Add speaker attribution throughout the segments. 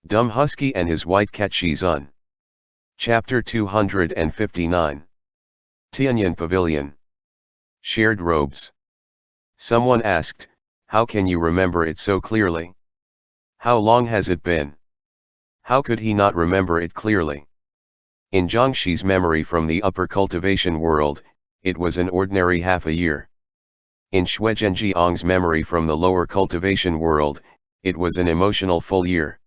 Speaker 1: Dumb Husky and his white cat Shizun. Chapter 259. Tianyan Pavilion. Shared robes. Someone asked, "How can you remember it so clearly? How long has it been?" How could he not remember it clearly? In Zhangxi's memory from the upper cultivation world, it was an ordinary half a year. In Shuizhenjiang's memory from the lower cultivation world, it was an emotional full year.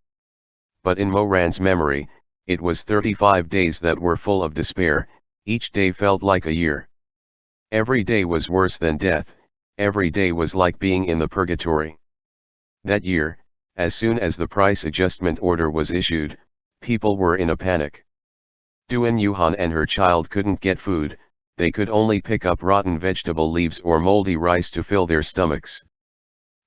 Speaker 1: But in Moran's memory, it was 35 days that were full of despair. Each day felt like a year. Every day was worse than death, every day was like being in the purgatory. That year, as soon as the price adjustment order was issued, people were in a panic. Duan Yuhan and her child couldn't get food, they could only pick up rotten vegetable leaves or moldy rice to fill their stomachs.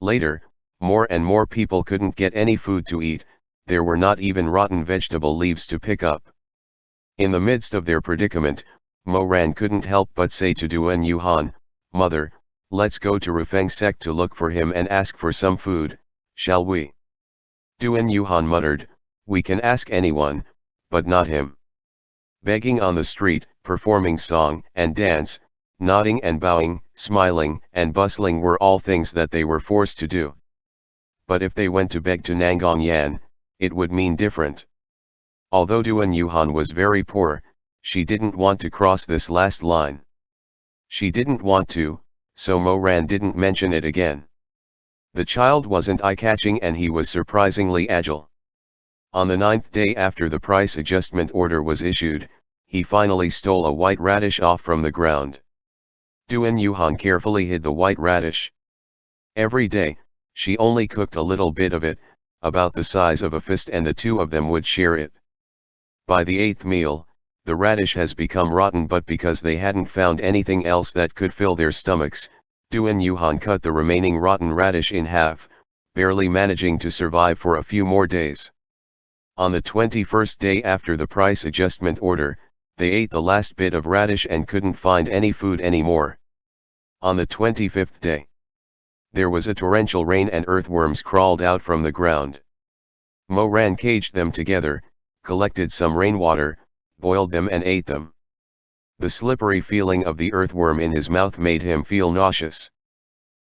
Speaker 1: Later, more and more people couldn't get any food to eat, there were not even rotten vegetable leaves to pick up. In the midst of their predicament, Moran couldn't help but say to Duan Yuhan, "Mother, let's go to Rufeng sect to look for him and ask for some food, shall we?" Duan Yuhan muttered, "We can ask anyone, but not him." Begging on the street, performing song and dance, nodding and bowing, smiling and bustling were all things that they were forced to do. But if they went to beg to Nangongyan, it would mean different. Although Duan Yuhan was very poor, she didn't want to cross this last line. She didn't want to, so Moran didn't mention it again. The child wasn't eye-catching and he was surprisingly agile. On the 9th day after the price adjustment order was issued, he finally stole a white radish off from the ground. Duan Yuhan carefully hid the white radish. Every day, she only cooked a little bit of it, about the size of a fist, and the two of them would share it. By the 8th meal, the radish has become rotten, but because they hadn't found anything else that could fill their stomachs, Duan Yuhan cut the remaining rotten radish in half, barely managing to survive for a few more days. On the 21st day after the price adjustment order, they ate the last bit of radish and couldn't find any food anymore. On the 25th day, there was a torrential rain and earthworms crawled out from the ground. Moran caged them together, collected some rainwater, boiled them and ate them. The slippery feeling of the earthworm in his mouth made him feel nauseous.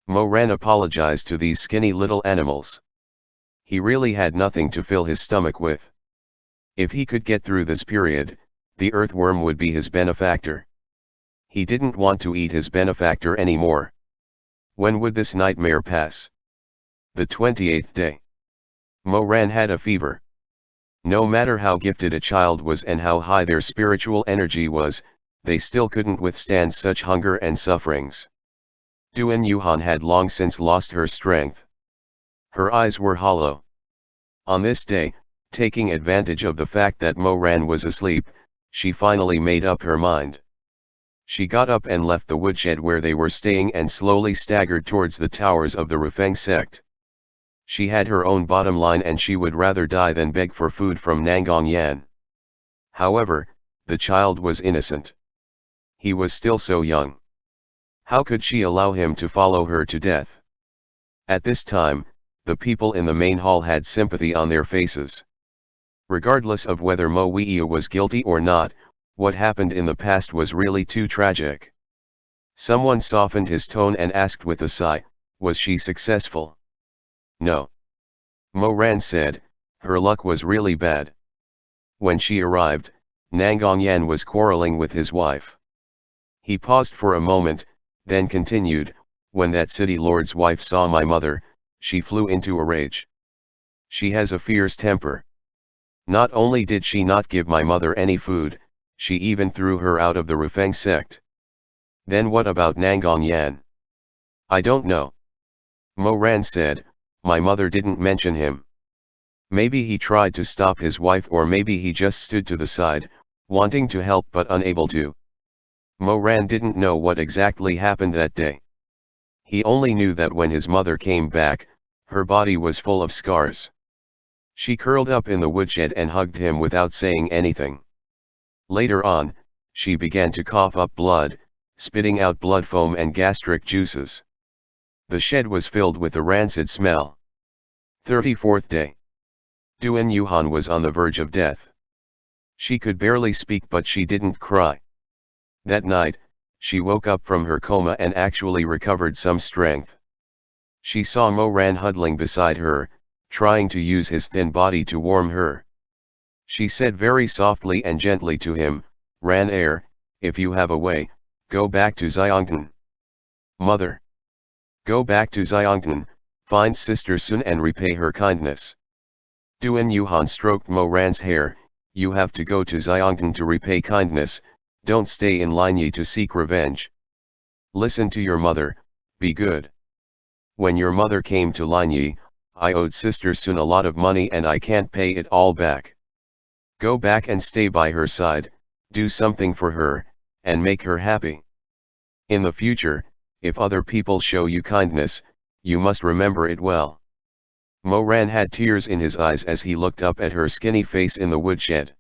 Speaker 1: Moran apologized to these skinny little animals. He really had nothing to fill his stomach with. If he could get through this period, the earthworm would be his benefactor. He didn't want to eat his benefactor anymore. When would this nightmare pass? The 28th day. Moran had a fever. No matter how gifted a child was and how high their spiritual energy was, they still couldn't withstand such hunger and sufferings. Duan Yuhan had long since lost her strength. Her eyes were hollow. On this day, taking advantage of the fact that Moran was asleep, she finally made up her mind. She got up and left the woodshed where they were staying and slowly staggered towards the towers of the Rufeng sect. She had her own bottom line and she would rather die than beg for food from Nangongyan. However, the child was innocent. He was still so young. How could she allow him to follow her to death? At this time, the people in the main hall had sympathy on their faces. Regardless of whether Mo Weiya was guilty or not, what happened in the past was really too tragic. Someone softened his tone and asked with a sigh, "Was she successful?" "No." Moran said, "Her luck was really bad. When she arrived, Nangongyan was quarreling with his wife." He paused for a moment, then continued, "When that city lord's wife saw my mother, she flew into a rage. She has a fierce temper. Not only did she not give my mother any food, she even threw her out of the Rufeng sect." "Then what about Nangongyan?" "I don't know." Moran said, "My mother didn't mention him. Maybe he tried to stop his wife, or maybe he just stood to the side, wanting to help but unable to." Moran didn't know what exactly happened that day. He only knew that when his mother came back, her body was full of scars. She curled up in the woodshed and hugged him without saying anything. Later on, she began to cough up blood, spitting out blood foam and gastric juices. The shed was filled with a rancid smell. 34th day. Duan Yuhan was on the verge of death. She could barely speak, but she didn't cry. That night, she woke up from her coma and actually recovered some strength. She saw Mo Ran huddling beside her, trying to use his thin body to warm her. She said very softly and gently to him, "Ran air, if you have a way, go back to Xiongtan. Mother. Go back to Xiongtan, find Sister Sun and repay her kindness." Duan Yuhan stroked Mo Ran's hair. "You have to go to Xiongtan to repay kindness, don't stay in Linyi to seek revenge. Listen to your mother, be good. When your mother came to Linyi, I owed Sister Sun a lot of money and I can't pay it all back. Go back and stay by her side, do something for her, and make her happy. In the future, if other people show you kindness, you must remember it well." Mo Ran had tears in his eyes as he looked up at her skinny face in the woodshed.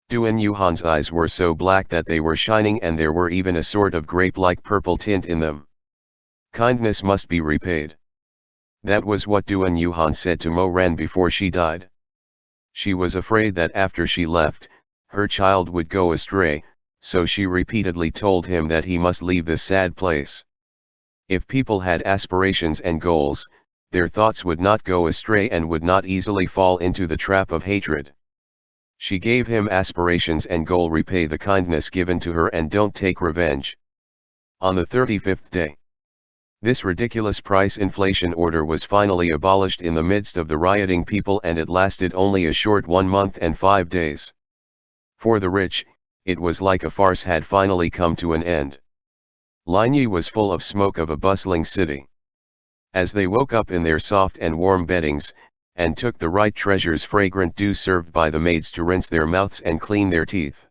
Speaker 1: Duan Yuhan's eyes were so black that they were shining and there were even a sort of grape-like purple tint in them. Kindness must be repaid. That was what Duan Yuhan said to Mo Ran before she died. She was afraid that after she left, her child would go astray, so she repeatedly told him that he must leave this sad place. If people had aspirations and goals, their thoughts would not go astray and would not easily fall into the trap of hatred. She gave him aspirations and goal: repay the kindness given to her and don't take revenge. On the 35th day, this ridiculous price inflation order was finally abolished in the midst of the rioting people, and it lasted only a short 1 month and 5 days. For the rich, it was like a farce had finally come to an end. Linyi was full of smoke of a bustling city. As they woke up in their soft and warm beddings, and took the right treasures fragrant dew served by the maids to rinse their mouths and clean their teeth.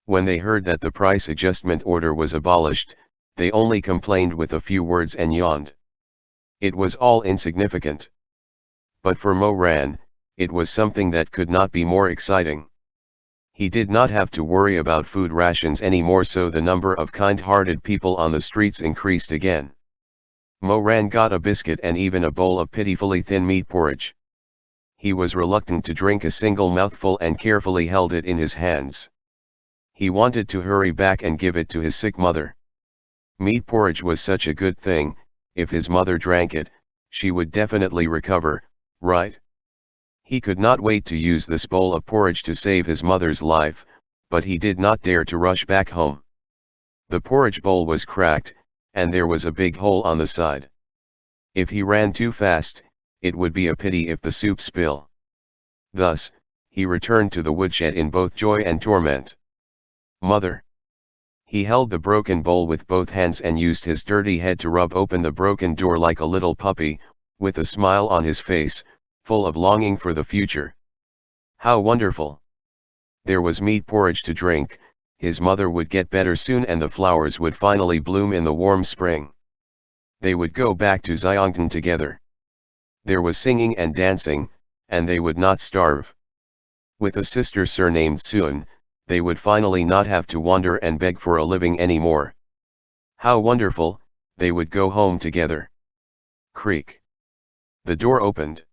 Speaker 1: When they heard that the price adjustment order was abolished, they only complained with a few words and yawned. It was all insignificant. But for Mo Ran, it was something that could not be more exciting. He did not have to worry about food rations anymore, so the number of kind-hearted people on the streets increased again. Mo Ran got a biscuit and even a bowl of pitifully thin meat porridge. He was reluctant to drink a single mouthful and carefully held it in his hands. He wanted to hurry back and give it to his sick mother. Meat porridge was such a good thing. If his mother drank it, she would definitely recover, right? He could not wait to use this bowl of porridge to save his mother's life, but he did not dare to rush back home. The porridge bowl was cracked, and there was a big hole on the side. If he ran too fast, it would be a pity if the soup spill. Thus, he returned to the woodshed in both joy and torment. "Mother." He held the broken bowl with both hands and used his dirty head to rub open the broken door like a little puppy, with a smile on his face, full of longing for the future. How wonderful! There was meat porridge to drink, his mother would get better soon and the flowers would finally bloom in the warm spring. They would go back to Xiongtan together. There was singing and dancing, and they would not starve. With a sister surnamed Sun, they would finally not have to wander and beg for a living anymore. How wonderful, they would go home together. Creak. The door opened.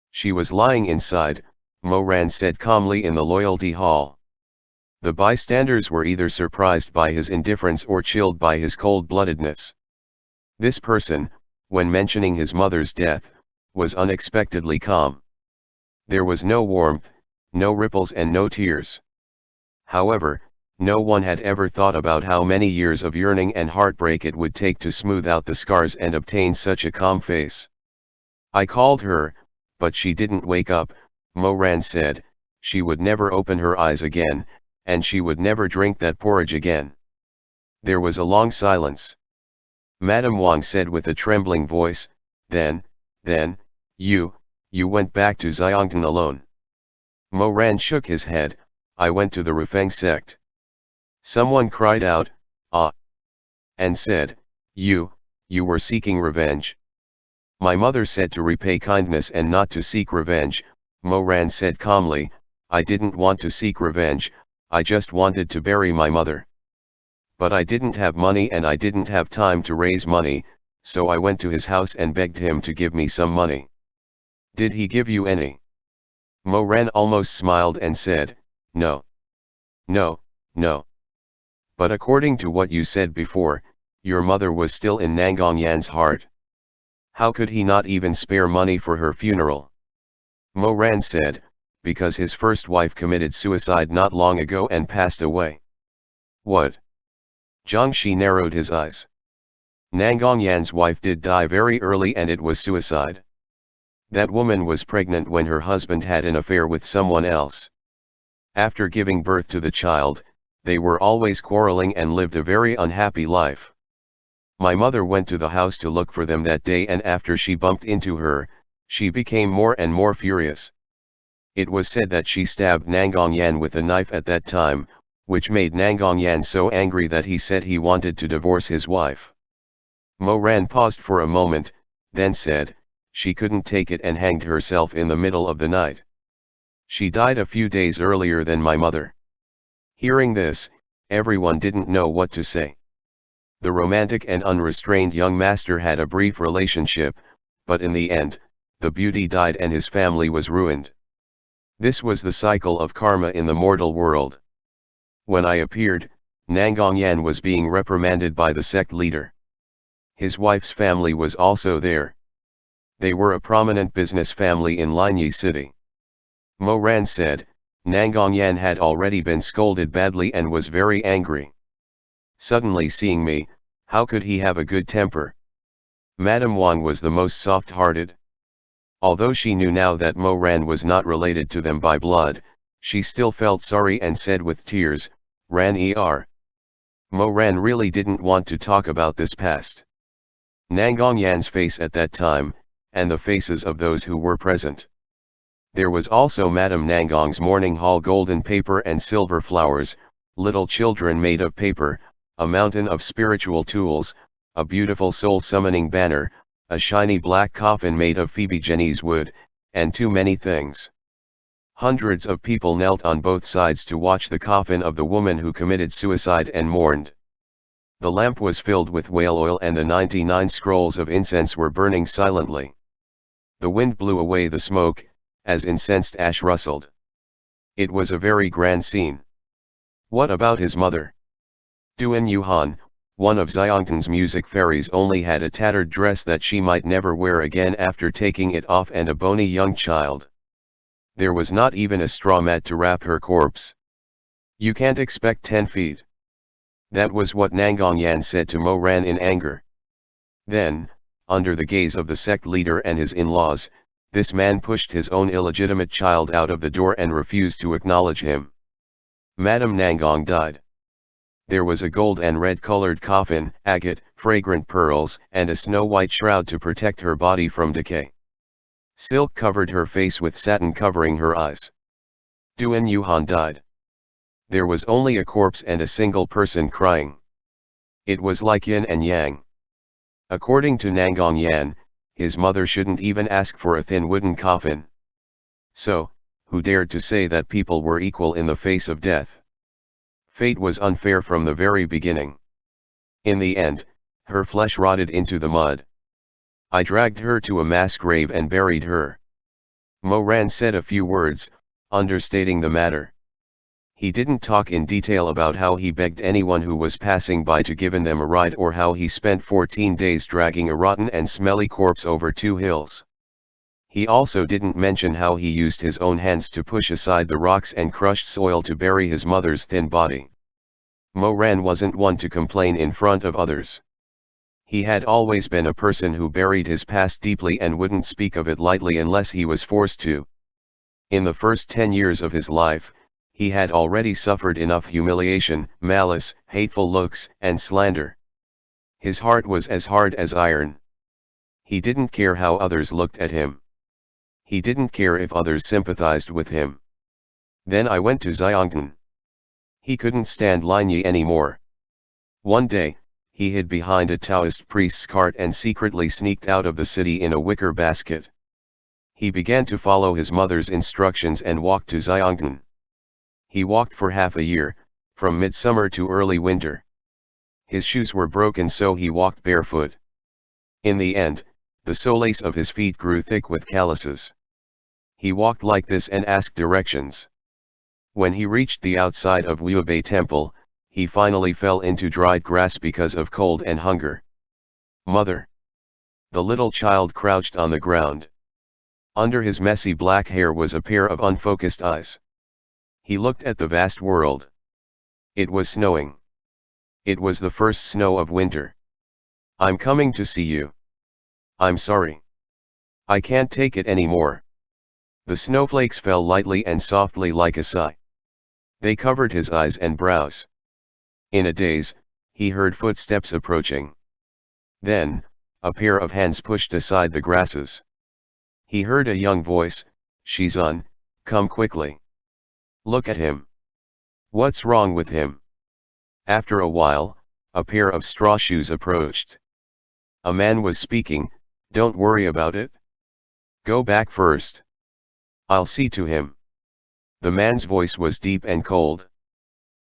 Speaker 1: She was lying inside, Mo Ran said calmly, in the loyalty hall. The bystanders were either surprised by his indifference or chilled by his cold-bloodedness. This person, when mentioning his mother's death, was unexpectedly calm. There was no warmth, no ripples and no tears. However, no one had ever thought about how many years of yearning and heartbreak it would take to smooth out the scars and obtain such a calm face. "I called her, but she didn't wake up," Mo Ran said. "She would never open her eyes again, and she would never drink that porridge again." There was a long silence. Madame Wang said with a trembling voice, Then, you went back to Xiongtan alone." Mo Ran shook his head. "I went to the Rufeng sect." Someone cried out, "Ah!" and said, You were seeking revenge." "My mother said to repay kindness and not to seek revenge," Mo Ran said calmly. "I didn't want to seek revenge, I just wanted to bury my mother. But I didn't have money and I didn't have time to raise money, so I went to his house and begged him to give me some money." "Did he give you any?" Moran almost smiled and said, "No. No, no. But according to what you said before, your mother was still in Nangongyan's heart. How could he not even spare money for her funeral?" Moran said, "Because his first wife committed suicide not long ago and passed away." "What?" Jiangshi narrowed his eyes. "Nangongyan's wife did die very early and it was suicide. That woman was pregnant when her husband had an affair with someone else. After giving birth to the child, they were always quarreling and lived a very unhappy life. My mother went to the house to look for them that day, and after she bumped into her, she became more and more furious. It was said that she stabbed Nangongyan with a knife at that time, which made Nangongyan so angry that he said he wanted to divorce his wife." Moran paused for a moment, then said, "She couldn't take it and hanged herself in the middle of the night. She died a few days earlier than my mother." Hearing this, everyone didn't know what to say. The romantic and unrestrained young master had a brief relationship, but in the end, the beauty died and his family was ruined. This was the cycle of karma in the mortal world. When I appeared, Nangongyan was being reprimanded by the sect leader. His wife's family was also there. They were a prominent business family in Linyi City. Moran said, "Nangongyan had already been scolded badly and was very angry. Suddenly seeing me, how could he have a good temper?" Madame Wang was the most soft-hearted. Although she knew now that Moran was not related to them by blood, she still felt sorry and said with tears, "Ran er." Moran really didn't want to talk about this past. Nangongyan's face at that time, and the faces of those who were present. There was also Madame Nangong's mourning hall, golden paper and silver flowers, little children made of paper, a mountain of spiritual tools, a beautiful soul-summoning banner, a shiny black coffin made of Phoebe Jenny's wood, and too many things. Hundreds of people knelt on both sides to watch the coffin of the woman who committed suicide and mourned. The lamp was filled with whale oil and the 99 scrolls of incense were burning silently. The wind blew away the smoke, as incensed ash rustled. It was a very grand scene. What about his mother? Duan Yuhan, one of Xiongtan's music fairies, only had a tattered dress that she might never wear again after taking it off, and a bony young child. There was not even a straw mat to wrap her corpse. "You can't expect 10 feet. That was what Nangongyan said to Moran in anger. Then, under the gaze of the sect leader and his in-laws, this man pushed his own illegitimate child out of the door and refused to acknowledge him. Madame Nangong died. There was a gold and red-colored coffin, agate, fragrant pearls, and a snow-white shroud to protect her body from decay. Silk covered her face with satin covering her eyes. Duan Yuhan died. There was only a corpse and a single person crying. It was like yin and yang. According to Nangongyan, his mother shouldn't even ask for a thin wooden coffin. So, who dared to say that people were equal in the face of death? Fate was unfair from the very beginning. In the end, her flesh rotted into the mud. I dragged her to a mass grave and buried her." Moran said a few words, understating the matter. He didn't talk in detail about how he begged anyone who was passing by to give them a ride, or how he spent 14 days dragging a rotten and smelly corpse over 2 hills. He also didn't mention how he used his own hands to push aside the rocks and crushed soil to bury his mother's thin body. Moran wasn't one to complain in front of others. He had always been a person who buried his past deeply and wouldn't speak of it lightly unless he was forced to. In the first 10 years of his life, he had already suffered enough humiliation, malice, hateful looks, and slander. His heart was as hard as iron. He didn't care how others looked at him. He didn't care if others sympathized with him. Then I went to Xiongtan. He couldn't stand Linyi anymore. One day, he hid behind a Taoist priest's cart and secretly sneaked out of the city in a wicker basket. He began to follow his mother's instructions and walked to Xiongtan. He walked for half a year, from midsummer to early winter. His shoes were broken, so he walked barefoot. In the end, the solace of his feet grew thick with calluses. He walked like this and asked directions. When he reached the outside of Liubei Temple, he finally fell into dried grass because of cold and hunger. Mother! The little child crouched on the ground. Under his messy black hair was a pair of unfocused eyes. He looked at the vast world. It was snowing. It was the first snow of winter. I'm coming to see you. I'm sorry. I can't take it anymore. The snowflakes fell lightly and softly like a sigh. They covered his eyes and brows. In a daze, he heard footsteps approaching. Then, a pair of hands pushed aside the grasses. He heard a young voice, "Shizun, come quickly. Look at him. What's wrong with him?" After a while, a pair of straw shoes approached. A man was speaking, "Don't worry about it. Go back first. I'll see to him." The man's voice was deep and cold.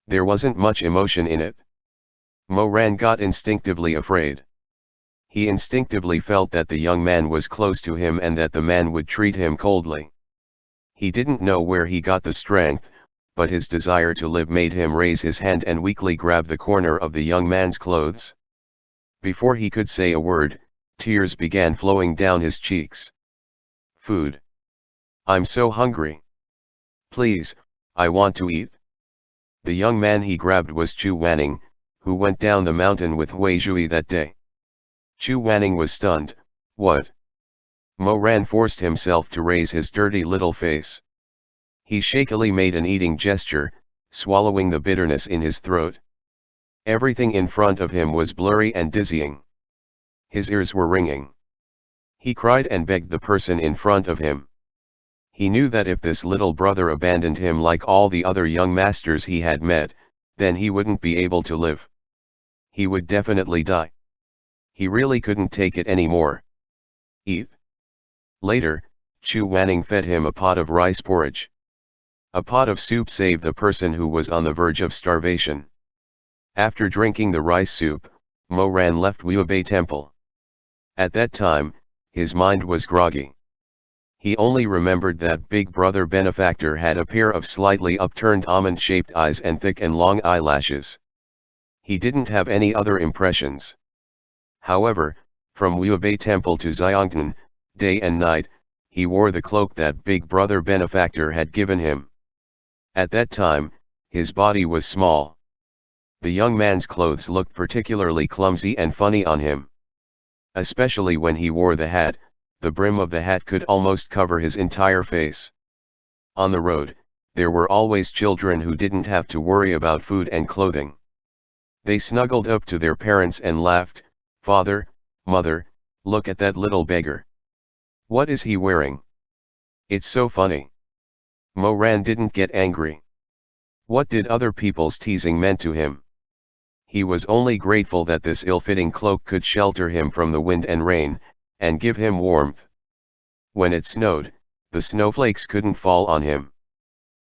Speaker 1: There wasn't much emotion in it. Moran got instinctively afraid. He instinctively felt that the young man was close to him and that the man would treat him coldly. He didn't know where he got the strength, but his desire to live made him raise his hand and weakly grab the corner of the young man's clothes. Before he could say a word, tears began flowing down his cheeks. "Food. I'm so hungry. Please, I want to eat." The young man he grabbed was Chu Wanning, who went down the mountain with Hui Zhui that day. Chu Wanning was stunned. "What?" Moran forced himself to raise his dirty little face. He shakily made an eating gesture, swallowing the bitterness in his throat. Everything in front of him was blurry and dizzying. His ears were ringing. He cried and begged the person in front of him. He knew that if this little brother abandoned him like all the other young masters he had met, then he wouldn't be able to live. He would definitely die. He really couldn't take it anymore. "Eat." Later, Chu Wanning fed him a pot of rice porridge. A pot of soup saved a person who was on the verge of starvation. After drinking the rice soup, Moran left Liubei Temple. At that time, his mind was groggy. He only remembered that Big Brother benefactor had a pair of slightly upturned almond-shaped eyes and thick and long eyelashes. He didn't have any other impressions. However, from Liubei Temple to Xiongtan, day and night, he wore the cloak that Big Brother benefactor had given him. At that time, his body was small. The young man's clothes looked particularly clumsy and funny on him. Especially when he wore the hat, the brim of the hat could almost cover his entire face. On the road, there were always children who didn't have to worry about food and clothing. They snuggled up to their parents and laughed, "Father, Mother, look at that little beggar. What is he wearing? It's so funny." Moran didn't get angry. What did other people's teasing mean to him? He was only grateful that this ill-fitting cloak could shelter him from the wind and rain, and give him warmth. When it snowed, the snowflakes couldn't fall on him.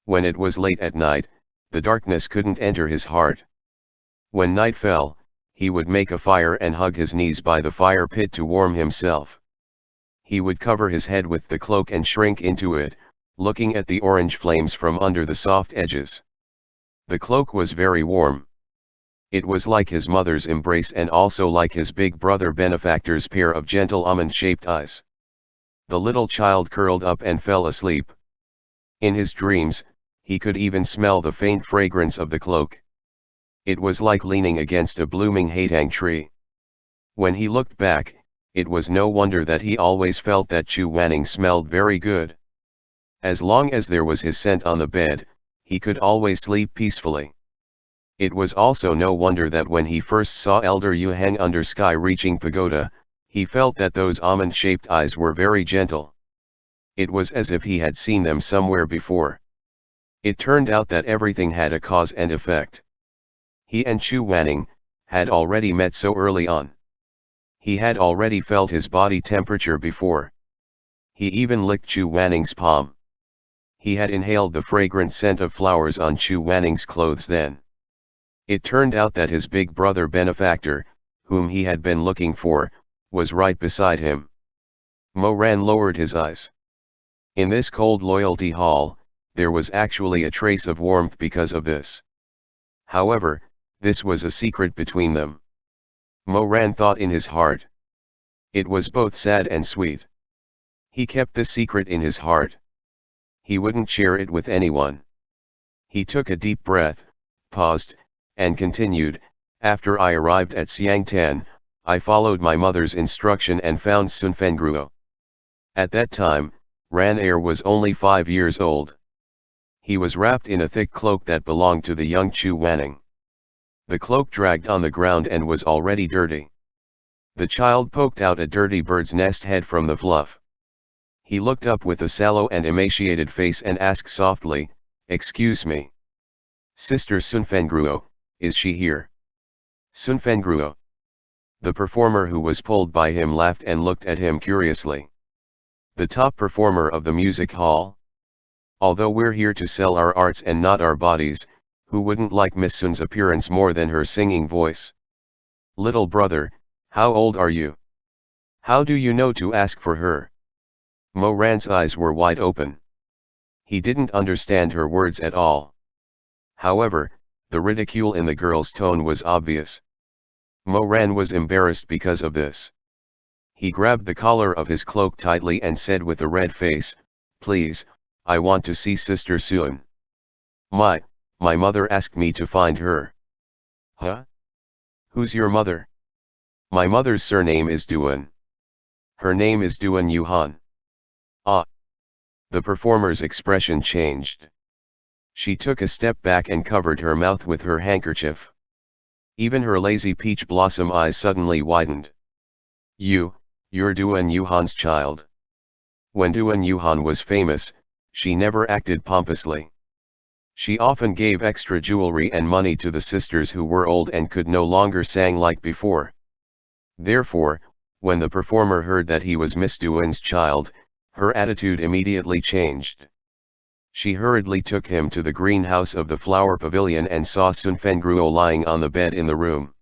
Speaker 1: When it was late at night, the darkness couldn't enter his heart. When night fell, he would make a fire and hug his knees by the fire pit to warm himself. He would cover his head with the cloak and shrink into it, looking at the orange flames from under the soft edges. The cloak was very warm. It was like his mother's embrace and also like his big brother benefactor's pair of gentle almond-shaped eyes. The little child curled up and fell asleep. In his dreams, he could even smell the faint fragrance of the cloak. It was like leaning against a blooming hatang tree. When he looked back, it was no wonder that he always felt that Chu Wanning smelled very good. As long as there was his scent on the bed, he could always sleep peacefully. It was also no wonder that when he first saw Elder Yu hang under sky-reaching pagoda, he felt that those almond-shaped eyes were very gentle. It was as if he had seen them somewhere before. It turned out that everything had a cause and effect. He and Chu Wanning had already met so early on. He had already felt his body temperature before. He even licked Chu Wanning's palm. He had inhaled the fragrant scent of flowers on Chu Wanning's clothes then. It turned out that his big brother benefactor, whom he had been looking for, was right beside him. Moran lowered his eyes. In this cold loyalty hall, there was actually a trace of warmth because of this. However, this was a secret between them. Moran thought in his heart. It was both sad and sweet. He kept this secret in his heart. He wouldn't share it with anyone. He took a deep breath, paused, and continued, after I arrived at Xiangtan, I followed my mother's instruction and found Sunfengruo. At that time, Ran Er was only 5 years old. He was wrapped in a thick cloak that belonged to the young Chu Wanning. The cloak dragged on the ground and was already dirty. The child poked out a dirty bird's nest head from the fluff. He looked up with a sallow and emaciated face and asked softly, "Excuse me. Sister Sunfengruo, is she here?" Sunfengruo. The performer who was pulled by him laughed and looked at him curiously. The top performer of the music hall? Although we're here to sell our arts and not our bodies, who wouldn't like Miss Sun's appearance more than her singing voice? Little brother, how old are you? How do you know to ask for her? Moran's eyes were wide open. He didn't understand her words at all. However, the ridicule in the girl's tone was obvious. Moran was embarrassed because of this. He grabbed the collar of his cloak tightly and said with a red face, "Please, I want to see Sister Sun. My mother asked me to find her." Huh? Who's your mother? My mother's surname is Duan. Her name is Duan Yuhan. Ah. The performer's expression changed. She took a step back and covered her mouth with her handkerchief. Even her lazy peach blossom eyes suddenly widened. You're Duan Yuhan's child. When Duan Yuhan was famous, she never acted pompously. She often gave extra jewelry and money to the sisters who were old and could no longer sing like before. Therefore, when the performer heard that he was Miss Duan's child, her attitude immediately changed. She hurriedly took him to the greenhouse of the flower pavilion and saw Sunfengruo lying on the bed in the room.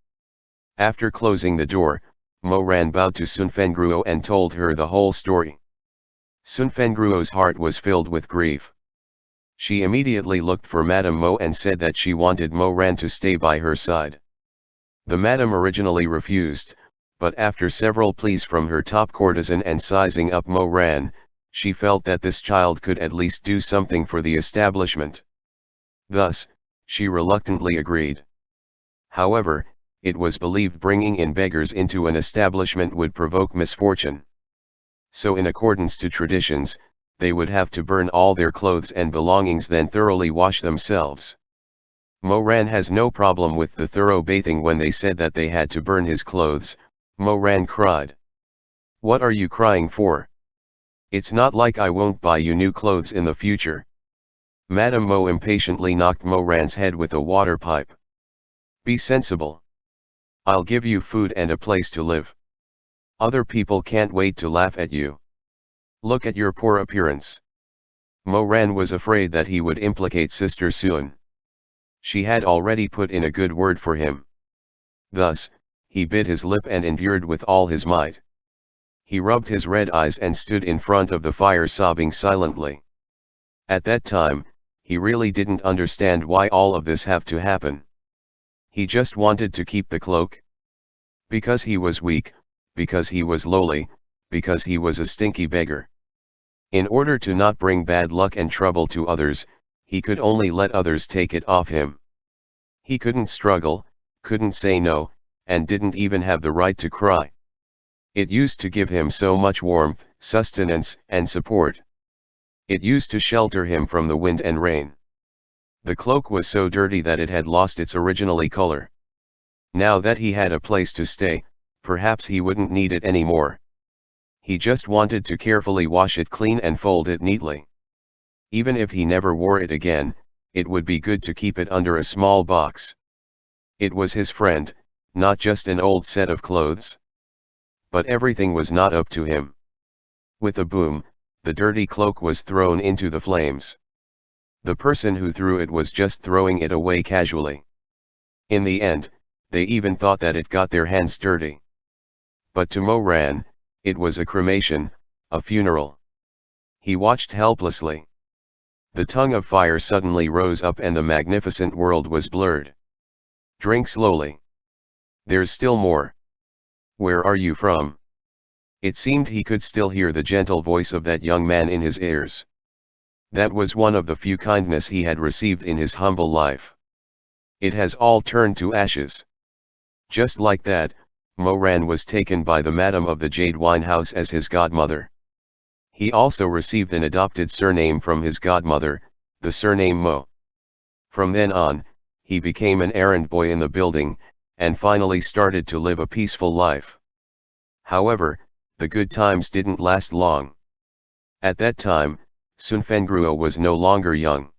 Speaker 1: After closing the door, Moran bowed to Sunfengruo and told her the whole story. Sunfengruo's heart was filled with grief. She immediately looked for Madame Mo and said that she wanted Moran to stay by her side. The madam originally refused, but after several pleas from her top courtesan and sizing up Moran, she felt that this child could at least do something for the establishment. Thus, she reluctantly agreed. However, it was believed bringing in beggars into an establishment would provoke misfortune. So in accordance to traditions, they would have to burn all their clothes and belongings then thoroughly wash themselves. Moran has no problem with the thorough bathing. When they said that they had to burn his clothes, Moran cried. "What are you crying for? It's not like I won't buy you new clothes in the future." Madame Mo impatiently knocked Moran's head with a water pipe. "Be sensible. I'll give you food and a place to live. Other people can't wait to laugh at you. Look at your poor appearance." Moran was afraid that he would implicate Sister Sun. She had already put in a good word for him. Thus, he bit his lip and endured with all his might. He rubbed his red eyes and stood in front of the fire sobbing silently. At that time, he really didn't understand why all of this have to happen. He just wanted to keep the cloak. Because he was weak, because he was lowly, because he was a stinky beggar. In order to not bring bad luck and trouble to others, he could only let others take it off him. He couldn't struggle, couldn't say no, and didn't even have the right to cry. It used to give him so much warmth, sustenance, and support. It used to shelter him from the wind and rain. The cloak was so dirty that it had lost its originally color. Now that he had a place to stay, perhaps he wouldn't need it anymore. He just wanted to carefully wash it clean and fold it neatly. Even if he never wore it again, it would be good to keep it under a small box. It was his friend, not just an old set of clothes. But everything was not up to him. With a boom, the dirty cloak was thrown into the flames. The person who threw it was just throwing it away casually. In the end, they even thought that it got their hands dirty. But to Moran, it was a cremation, a funeral. He watched helplessly. The tongue of fire suddenly rose up and the magnificent world was blurred. Drink slowly. There's still more. Where are you from? It seemed he could still hear the gentle voice of that young man in his ears. That was one of the few kindness he had received in his humble life. It has all turned to ashes. Just like that, Moran was taken by the Madam of the Jade Wine House as his godmother. He also received an adopted surname from his godmother, the surname Mo. From then on, he became an errand boy in the building, and finally started to live a peaceful life. However, the good times didn't last long. At that time, Sun Fengruo was no longer young.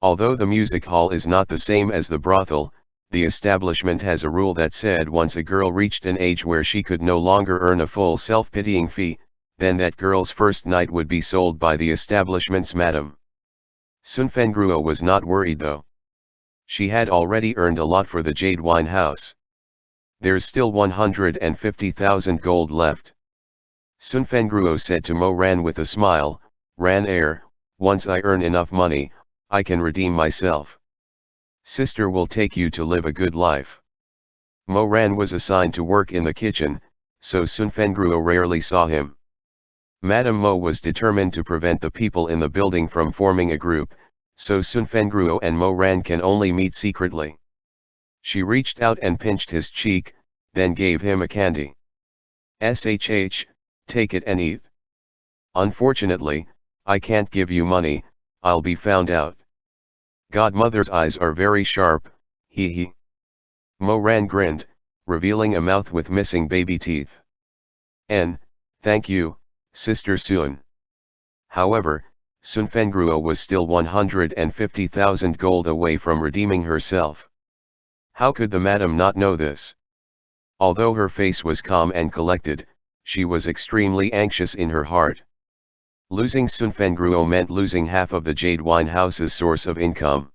Speaker 1: Although the music hall is not the same as the brothel, the establishment has a rule that said once a girl reached an age where she could no longer earn a full self-pitying fee, then that girl's first night would be sold by the establishment's madam. Sun Fengruo was not worried though. She had already earned a lot for the Jade Wine House. There's still 150,000 gold left. Sun Fengruo said to Moran with a smile, "Ran air, once I earn enough money, I can redeem myself. Sister will take you to live a good life." Moran was assigned to work in the kitchen, so Sun Fengruo rarely saw him. Madame Mo was determined to prevent the people in the building from forming a group, so Sun Fengruo and Moran can only meet secretly. She reached out and pinched his cheek, then gave him a candy. "Shh, take it and eat. Unfortunately, I can't give you money, I'll be found out." Godmother's eyes are very sharp, hee hee. Moran grinned, revealing a mouth with missing baby teeth. Thank you, Sister Sun." However, Sun Fengruo was still 150,000 gold away from redeeming herself. How could the madam not know this? Although her face was calm and collected, she was extremely anxious in her heart. Losing Sun Fengruo meant losing half of the Jade Wine House's source of income.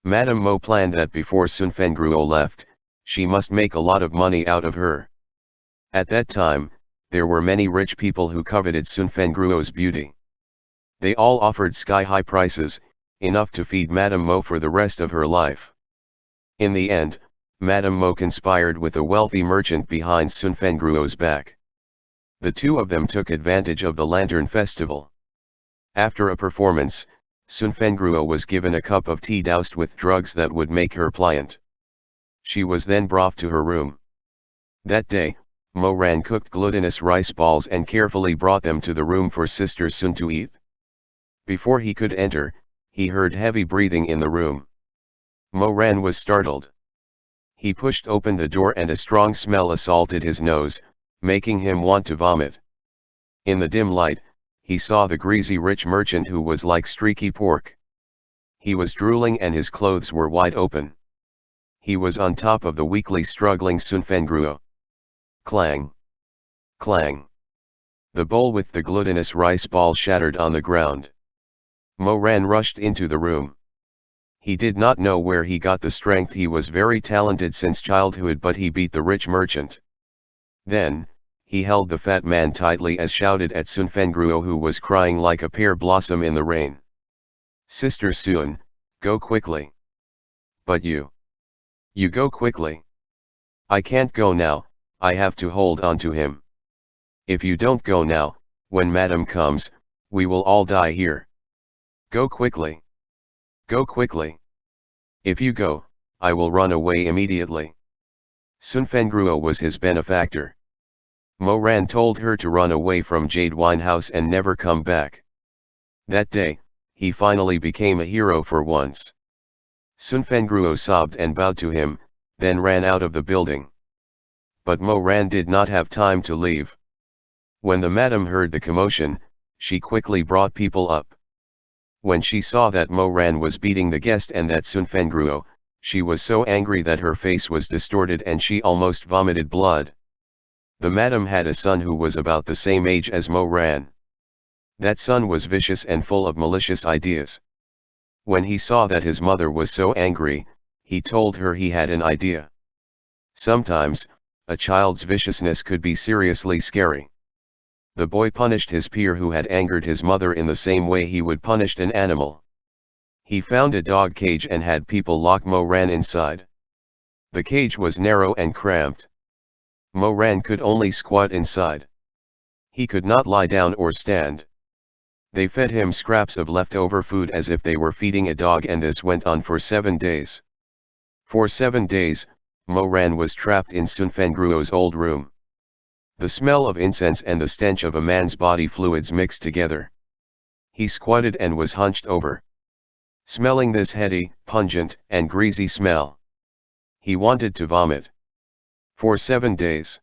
Speaker 1: Madame Mo planned that before Sun Fengruo left, she must make a lot of money out of her. At that time, there were many rich people who coveted Sun Fengruo's beauty. They all offered sky-high prices, enough to feed Madame Mo for the rest of her life. In the end, Madame Mo conspired with a wealthy merchant behind Sun Fengruo's back. The two of them took advantage of the Lantern Festival. After a performance, Sun Fengruo was given a cup of tea doused with drugs that would make her pliant. She was then brought to her room. That day, Moran cooked glutinous rice balls and carefully brought them to the room for Sister Sun to eat. Before he could enter, he heard heavy breathing in the room. Moran was startled. He pushed open the door and a strong smell assaulted his nose, making him want to vomit. In the dim light, he saw the greasy rich merchant who was like streaky pork. He was drooling and his clothes were wide open. He was on top of the weakly struggling Sun Fengruo. Clang! Clang! The bowl with the glutinous rice ball shattered on the ground. Moran rushed into the room. He did not know where he got the strength. He was very talented since childhood, but he beat the rich merchant. Then, he held the fat man tightly as shouted at Sun Fengruo, who was crying like a pear blossom in the rain. "Sister Sun, go quickly." "But you go quickly." "I can't go now, I have to hold on to him. If you don't go now, when Madam comes, we will all die here. Go quickly. Go quickly. If you go, I will run away immediately." Sun Fengruo was his benefactor. Moran told her to run away from Jade Wine House and never come back. That day, he finally became a hero for once. Sun Fengruo sobbed and bowed to him, then ran out of the building. But Moran did not have time to leave. When the madam heard the commotion, she quickly brought people up. When she saw that Moran was beating the guest and that Sun Fengruo, she was so angry that her face was distorted and she almost vomited blood. The madam had a son who was about the same age as Moran. That son was vicious and full of malicious ideas. When he saw that his mother was so angry, he told her he had an idea. Sometimes, a child's viciousness could be seriously scary. The boy punished his peer who had angered his mother in the same way he would punish an animal. He found a dog cage and had people lock Mo Ran inside. The cage was narrow and cramped. Mo Ran could only squat inside. He could not lie down or stand. They fed him scraps of leftover food as if they were feeding a dog, and this went on for 7 days. For 7 days, Mo Ran was trapped in Sun Fengruo's old room. The smell of incense and the stench of a man's body fluids mixed together. He squatted and was hunched over. Smelling this heady, pungent, and greasy smell, he wanted to vomit. For 7 days.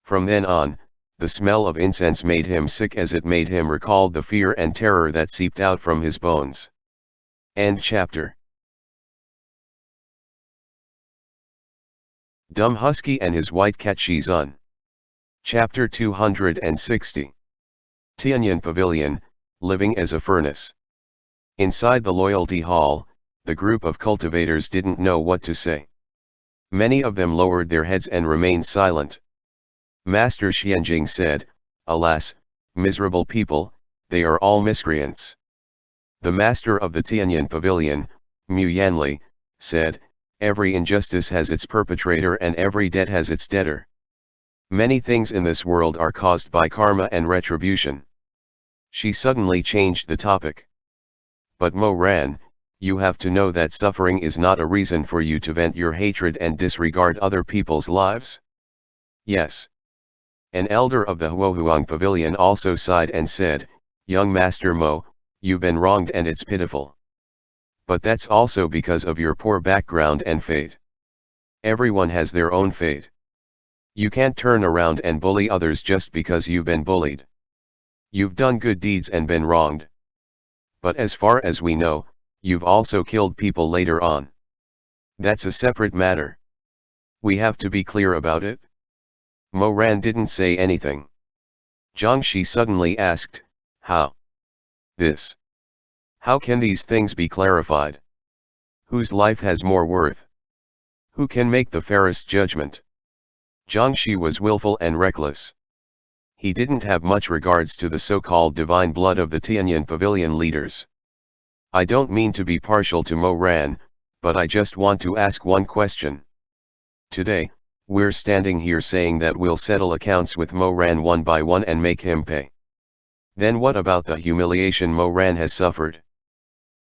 Speaker 1: From then on, the smell of incense made him sick, as it made him recall the fear and terror that seeped out from his bones. End chapter. Dumb Husky and his white cat Shizun. Chapter 260. Tianyan Pavilion, living as a furnace. Inside the loyalty hall, the group of cultivators didn't know what to say. Many of them lowered their heads and remained silent. Master Xianjing said, "Alas, miserable people, they are all miscreants." The master of the Tianyan Pavilion, Mu Yanli, said, "Every injustice has its perpetrator and every debt has its debtor. Many things in this world are caused by karma and retribution." She suddenly changed the topic. "But Mo Ran, you have to know that suffering is not a reason for you to vent your hatred and disregard other people's lives." "Yes." An elder of the Huohuang Pavilion also sighed and said, "Young Master Mo, you've been wronged and it's pitiful. But that's also because of your poor background and fate. Everyone has their own fate. You can't turn around and bully others just because you've been bullied. You've done good deeds and been wronged. But as far as we know, you've also killed people later on. That's a separate matter. We have to be clear about it." Mo Ran didn't say anything. Zhang Shi suddenly asked, "How? This? How can these things be clarified? Whose life has more worth? Who can make the fairest judgment?" Zhang Shi was willful and reckless. He didn't have much regards to the so-called divine blood of the Tianyan Pavilion leaders. "I don't mean to be partial to Mo Ran, but I just want to ask one question. Today, we're standing here saying that we'll settle accounts with Mo Ran one by one and make him pay. Then what about the humiliation Mo Ran has suffered?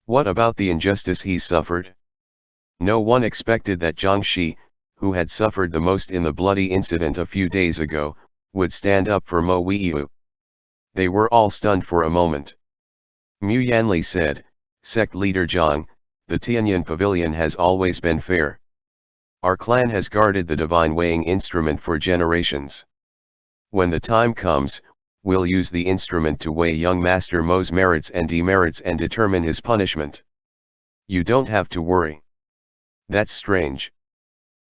Speaker 1: What about the injustice he's suffered?" No one expected that Zhang Shi, who had suffered the most in the bloody incident a few days ago, would stand up for Mo Weiyu. They were all stunned for a moment. Mu Yanli said, "Sect leader Zhang, the Tianyan Pavilion has always been fair. Our clan has guarded the divine weighing instrument for generations. When the time comes, we'll use the instrument to weigh young Master Mo's merits and demerits and determine his punishment. You don't have to worry." "That's strange.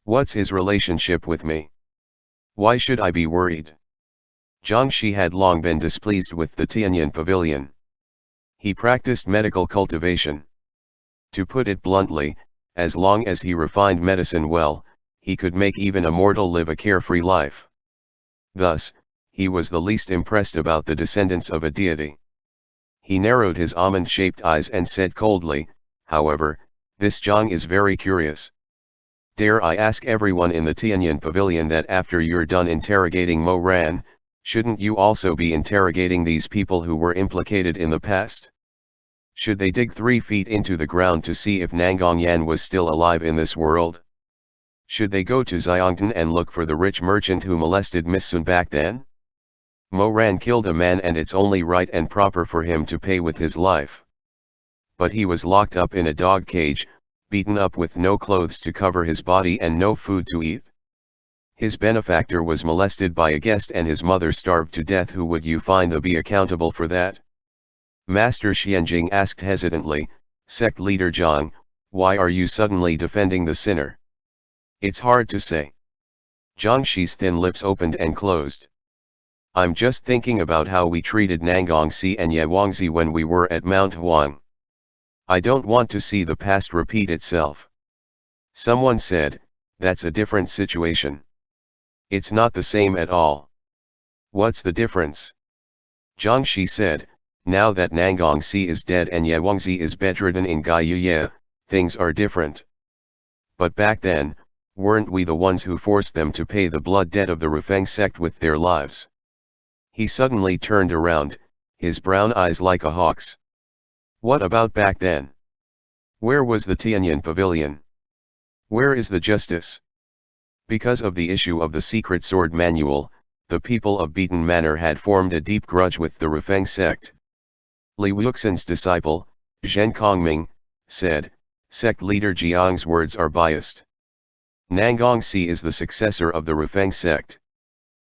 Speaker 1: What's his relationship with me? Why should I be worried?" Zhang Shi had long been displeased with the Tianyan Pavilion. He practiced medical cultivation. To put it bluntly, as long as he refined medicine well, he could make even a mortal live a carefree life. Thus, he was the least impressed about the descendants of a deity. He narrowed his almond-shaped eyes and said coldly, "However, this Zhang is very curious. Dare I ask everyone in the Tianyan Pavilion that after you're done interrogating Mo Ran, shouldn't you also be interrogating these people who were implicated in the past? Should they dig 3 feet into the ground to see if Nangong Yan was still alive in this world? Should they go to Xiongtan and look for the rich merchant who molested Miss Sun back then? Mo Ran killed a man and it's only right and proper for him to pay with his life. But he was locked up in a dog cage, beaten up with no clothes to cover his body and no food to eat. His benefactor was molested by a guest and his mother starved to death. Who would you find to be accountable for that?" Master Xianjing asked hesitantly, "Sect leader Zhang, why are you suddenly defending the sinner?" "It's hard to say." Zhang Shi's thin lips opened and closed. "I'm just thinking about how we treated Nangongzi and Ye Wangzi when we were at Mount Huang. I don't want to see the past repeat itself." Someone said, "That's a different situation." "It's not the same at all." "What's the difference?" Jiangshi said, now that Nangongxi is dead and Ye Wangzi is bedridden in Gaiyuye, things are different. But back then, weren't we the ones who forced them to pay the blood debt of the Rufeng sect with their lives? He suddenly turned around, his brown eyes like a hawk's. What about back then? Where was the Tianyan pavilion? Where is the justice? Because of the issue of the secret sword manual, the people of Beaten Manor had formed a deep grudge with the Rufeng sect. Li Wuxin's disciple, Zhen Kongming, said, sect leader Jiang's words are biased. Nangongxi is the successor of the Rufeng sect.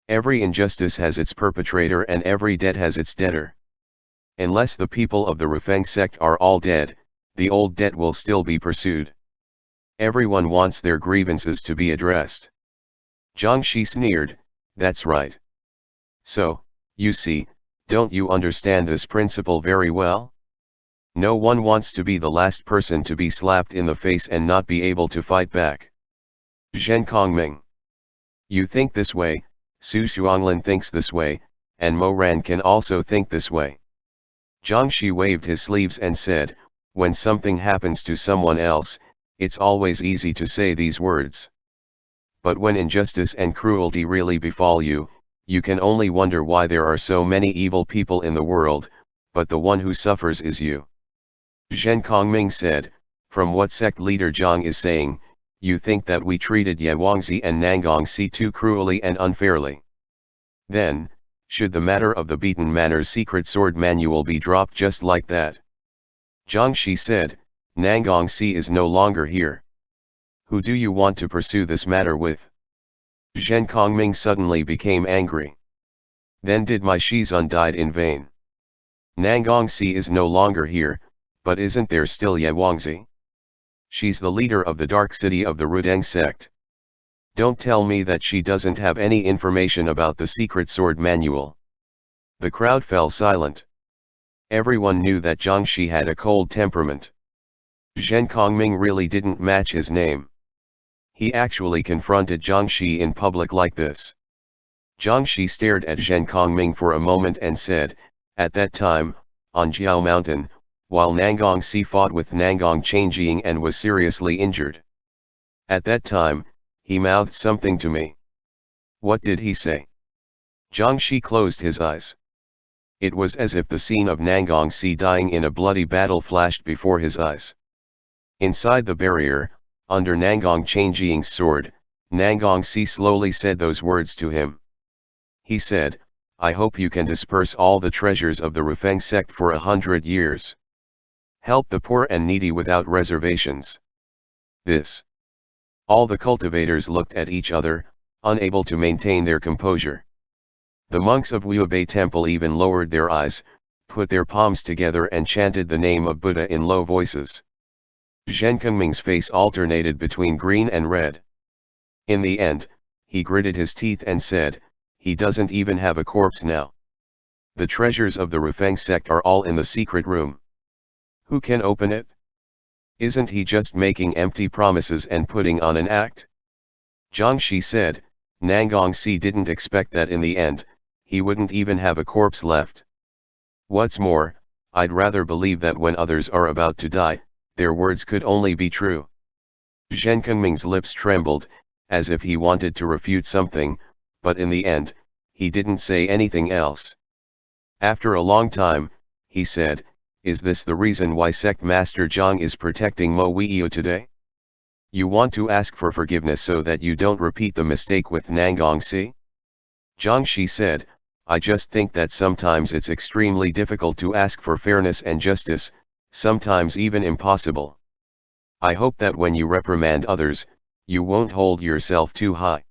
Speaker 1: Every injustice has its perpetrator and every debt has its debtor. Unless the people of the Rufeng sect are all dead, the old debt will still be pursued. Everyone wants their grievances to be addressed. Jiangshi sneered, that's right. So, you see, don't you understand this principle very well? No one wants to be the last person to be slapped in the face and not be able to fight back. Zhen Kongming. You think this way, Su Xuanglin thinks this way, and Mo Ran can also think this way. Jiangshi waved his sleeves and said, when something happens to someone else, it's always easy to say these words. But when injustice and cruelty really befall you, you can only wonder why there are so many evil people in the world, but the one who suffers is you. Zhen Kongming said, from what sect leader Zhang is saying, you think that we treated Ye Wangzi and Nangongxi too cruelly and unfairly. Then, should the matter of the Beaten Manor's secret sword manual be dropped just like that? Jiangshi said, Nangongxi is no longer here. Who do you want to pursue this matter with? Zhen Kongming suddenly became angry. Then did my Shizun died in vain? Nangongxi is no longer here, but isn't there still Ye Wangzi? She's the leader of the dark city of the Rudeng sect. Don't tell me that she doesn't have any information about the secret sword manual. The crowd fell silent. Everyone knew that Jiangshi had a cold temperament. Zhen Kongming really didn't match his name. He actually confronted Jiangshi in public like this. Jiangshi stared at Zhen Kongming for a moment and said, at that time, on Jiao Mountain, while Nangongxi fought with Nangong Changjing and was seriously injured. At that time, he mouthed something to me. What did he say? Jiangshi closed his eyes. It was as if the scene of Nangongxi dying in a bloody battle flashed before his eyes. Inside the barrier, under Nangong Changjing's sword, Nangongxi slowly said those words to him. He said, I hope you can disperse all the treasures of the Rufeng sect for 100 years. Help the poor and needy without reservations. This. All the cultivators looked at each other, unable to maintain their composure. The monks of Wuobei Temple even lowered their eyes, put their palms together and chanted the name of Buddha in low voices. Zhen Kongming's face alternated between green and red. In the end, he gritted his teeth and said, he doesn't even have a corpse now. The treasures of the Rufeng sect are all in the secret room. Who can open it? Isn't he just making empty promises and putting on an act? Jiangshi said, Nangongxi didn't expect that in the end, he wouldn't even have a corpse left. What's more, I'd rather believe that when others are about to die, their words could only be true. Zhen Kongming's lips trembled, as if he wanted to refute something, but in the end, he didn't say anything else. After a long time, he said, is this the reason why Sect Master Zhang is protecting Mo Weiyu today? You want to ask for forgiveness so that you don't repeat the mistake with Nangongxi? Jiangshi said, I just think that sometimes it's extremely difficult to ask for fairness and justice, sometimes even impossible. I hope that when you reprimand others, you won't hold yourself too high.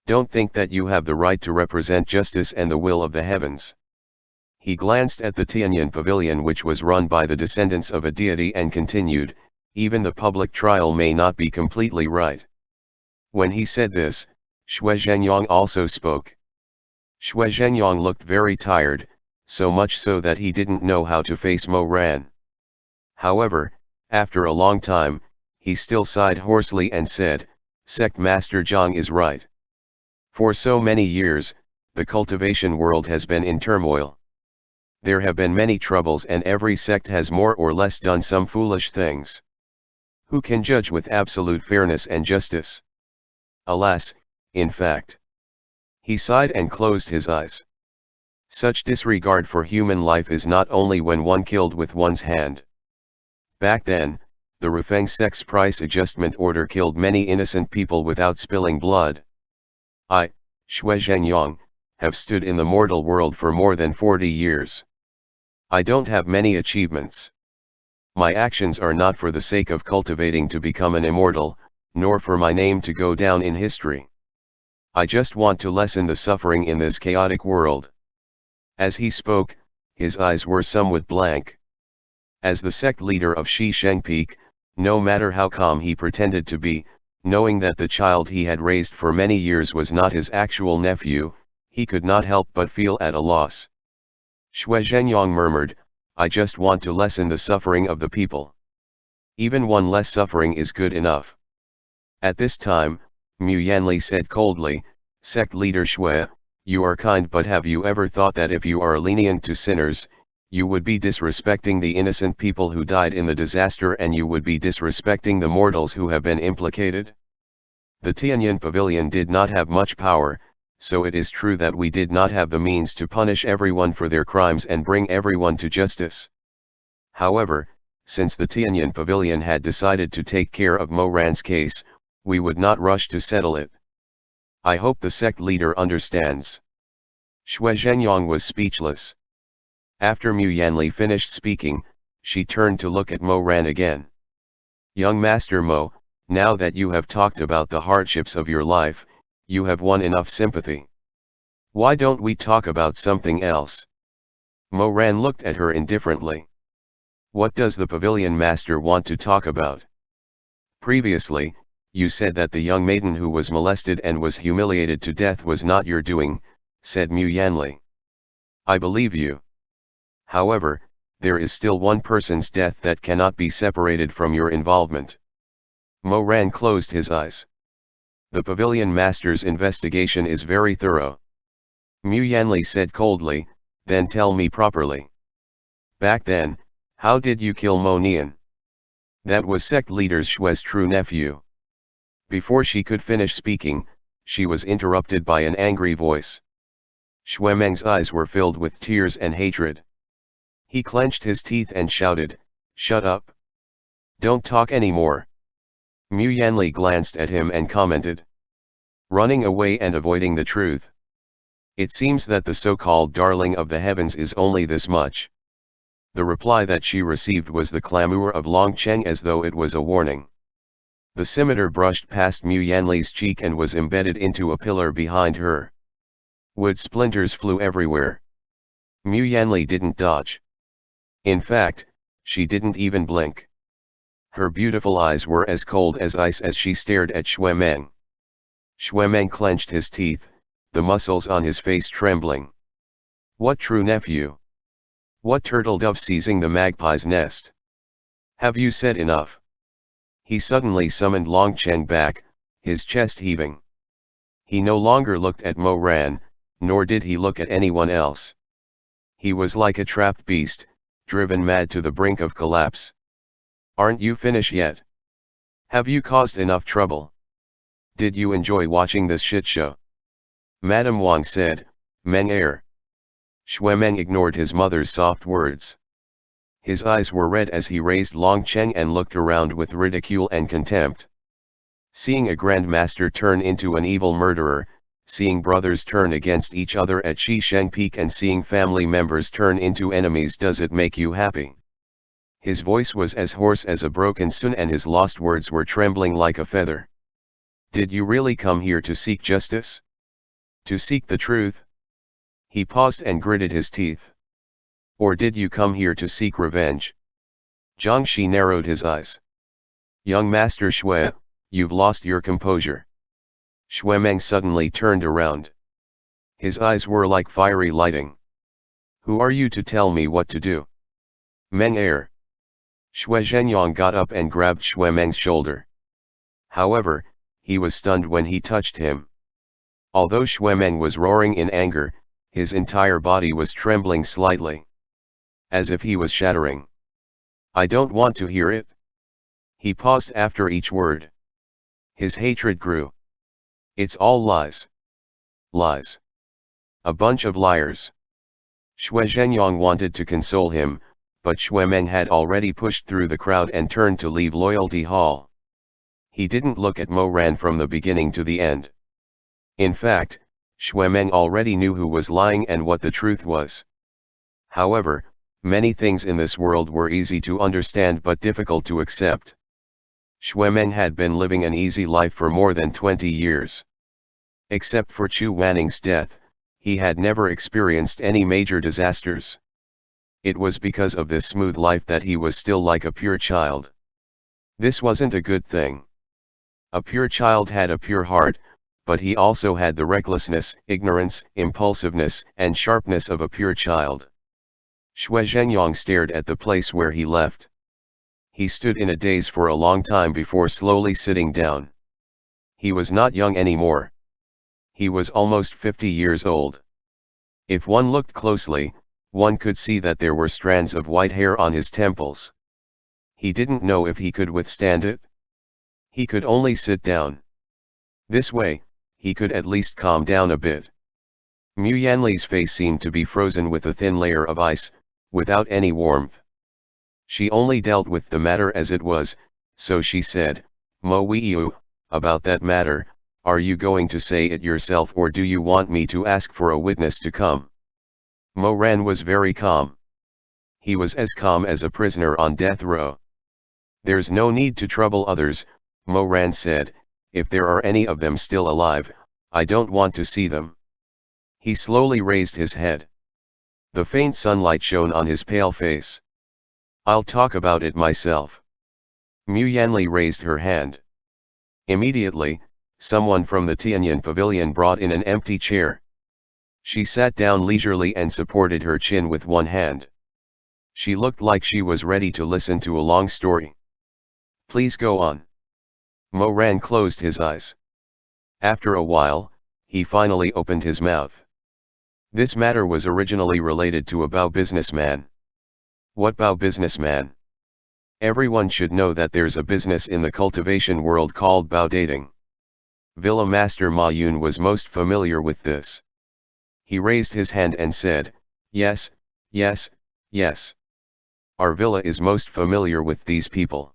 Speaker 1: Don't think that you have the right to represent justice and the will of the heavens. He glanced at the Tianyan pavilion, which was run by the descendants of a deity, and continued, even the public trial may not be completely right. When he said this, Xue Zhenyang also spoke. Xue Zhenyang looked very tired, so much so that he didn't know how to face Mo Ran. However, after a long time, he still sighed hoarsely and said, Sect Master Zhang is right. For so many years, the cultivation world has been in turmoil. There have been many troubles and every sect has more or less done some foolish things. Who can judge with absolute fairness and justice? Alas, in fact. He sighed and closed his eyes. Such disregard for human life is not only when one killed with one's hand. Back then, the Rufeng sect's price adjustment order killed many innocent people without spilling blood. I, Xue Zhenyang, have stood in the mortal world for more than 40 years. I don't have many achievements. My actions are not for the sake of cultivating to become an immortal, nor for my name to go down in history. I just want to lessen the suffering in this chaotic world. As he spoke, his eyes were somewhat blank. As the sect leader of Shi Shengpeak, no matter how calm he pretended to be, knowing that the child he had raised for many years was not his actual nephew, he could not help but feel at a loss. Xue Zhenyang murmured, I just want to lessen the suffering of the people. Even one less suffering is good enough. At this time, Mu Yanli said coldly, Sect leader Xue, you are kind, but have you ever thought that if you are lenient to sinners, you would be disrespecting the innocent people who died in the disaster and you would be disrespecting the mortals who have been implicated? The Tianyan Pavilion did not have much power, so it is true that we did not have the means to punish everyone for their crimes and bring everyone to justice. However, since the Tianyan Pavilion had decided to take care of Mo Ran's case, we would not rush to settle it. I hope the sect leader understands. Xue Zhenyang was speechless. After Mu Yanli finished speaking, she turned to look at Mo Ran again. Young Master Mo, now that you have talked about the hardships of your life, you have won enough sympathy. Why don't we talk about something else? Mo Ran looked at her indifferently. What does the pavilion master want to talk about? Previously, you said that the young maiden who was molested and was humiliated to death was not your doing, said Mu Yanli. I believe you. However, there is still one person's death that cannot be separated from your involvement. Mo Ran closed his eyes. The pavilion master's investigation is very thorough. Mu Yanli said coldly, then tell me properly. Back then, how did you kill Mo Nian? That was sect leader Xue's true nephew. Before she could finish speaking, she was interrupted by an angry voice. Xue Meng's eyes were filled with tears and hatred. He clenched his teeth and shouted, Shut up! Don't talk anymore. Mu Yanli glanced at him and commented. Running away and avoiding the truth. It seems that the so-called darling of the heavens is only this much. The reply that she received was the clamor of Long Cheng as though it was a warning. The scimitar brushed past Mu Yanli's cheek and was embedded into a pillar behind her. Wood splinters flew everywhere. Mu Yanli didn't dodge. In fact, she didn't even blink. Her beautiful eyes were as cold as ice as she stared at Xue Meng. Xue Meng clenched his teeth, the muscles on his face trembling. What true nephew? What turtle dove seizing the magpie's nest? Have you said enough? He suddenly summoned Long Cheng back, his chest heaving. He no longer looked at Mo Ran, nor did he look at anyone else. He was like a trapped beast, driven mad to the brink of collapse. Aren't you finished yet? Have you caused enough trouble? Did you enjoy watching this shit show? Madame Wang said, Meng Er. Xue Meng ignored his mother's soft words. His eyes were red as he raised Long Cheng and looked around with ridicule and contempt. Seeing a grand master turn into an evil murderer, seeing brothers turn against each other at Shi Shengpeak and seeing family members turn into enemies, does it make you happy? His voice was as hoarse as a broken sun and his lost words were trembling like a feather. Did you really come here to seek justice? To seek the truth? He paused and gritted his teeth. Or did you come here to seek revenge? Zhang Shi narrowed his eyes. Young Master Xue, you've lost your composure. Xue Meng suddenly turned around. His eyes were like fiery lightning. Who are you to tell me what to do? Meng Er. Xue Zhenyang got up and grabbed Xue Meng's shoulder. However, he was stunned when he touched him. Although Xue Meng was roaring in anger, his entire body was trembling slightly. as if he was shattering. I don't want to hear it. He paused after each word. His hatred grew. It's all lies. Lies. A bunch of liars. Xue Zhenyang wanted to console him, but Xue Meng had already pushed through the crowd and turned to leave Loyalty Hall. He didn't look at Mo Ran from the beginning to the end. In fact, Xue Meng already knew who was lying and what the truth was. However, many things in this world were easy to understand but difficult to accept. Xue Meng had been living an easy life for more than 20 years. Except for Chu Wanning's death, he had never experienced any major disasters. It was because of this smooth life that he was still like a pure child. This wasn't a good thing. A pure child had a pure heart, but he also had the recklessness, ignorance, impulsiveness, and sharpness of a pure child. Xue Zhenyang stared at the place where he left. He stood in a daze for a long time before slowly sitting down. He was not young anymore. He was almost 50 years old. If one looked closely, one could see that there were strands of white hair on his temples. He didn't know if he could withstand it. He could only sit down. This way, he could at least calm down a bit. Mu Yanli's face seemed to be frozen with a thin layer of ice, without any warmth. She only dealt with the matter as it was, so she said, "Mo Weiyu, about that matter, are you going to say it yourself or do you want me to ask for a witness to come?" Mo Ran was very calm. He was as calm as a prisoner on death row. "There's no need to trouble others," Mo Ran said, "if there are any of them still alive, I don't want to see them." He slowly raised his head. The faint sunlight shone on his pale face. "I'll talk about it myself." Mu Yanli raised her hand. Immediately, someone from the Tianyan pavilion brought in an empty chair. She sat down leisurely and supported her chin with one hand. She looked like she was ready to listen to a long story. "Please go on." Mo Ran closed his eyes. After a while, he finally opened his mouth. This matter was originally related to a Bao businessman. What Bao businessman? Everyone should know that there's a business in the cultivation world called Bao dating. Villa Master Ma Yun was most familiar with this. He raised his hand and said, "Yes, yes, yes. Our villa is most familiar with these people.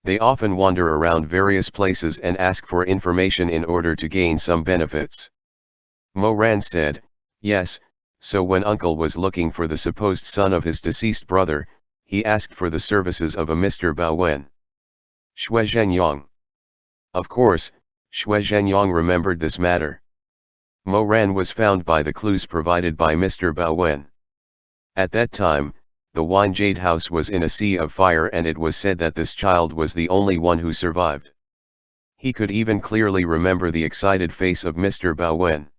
Speaker 1: They often wander around various places and ask for information in order to gain some benefits." Mo Ran said, "Yes, so when uncle was looking for the supposed son of his deceased brother, he asked for the services of a Mr. Bao Wen." Xue Zhenyang. Of course, Xue Zhenyang remembered this matter. Mo Ran was found by the clues provided by Mr. Bao Wen. At that time, the Wine Jade House was in a sea of fire and it was said that this child was the only one who survived. He could even clearly remember the excited face of Mr. Bao Wen.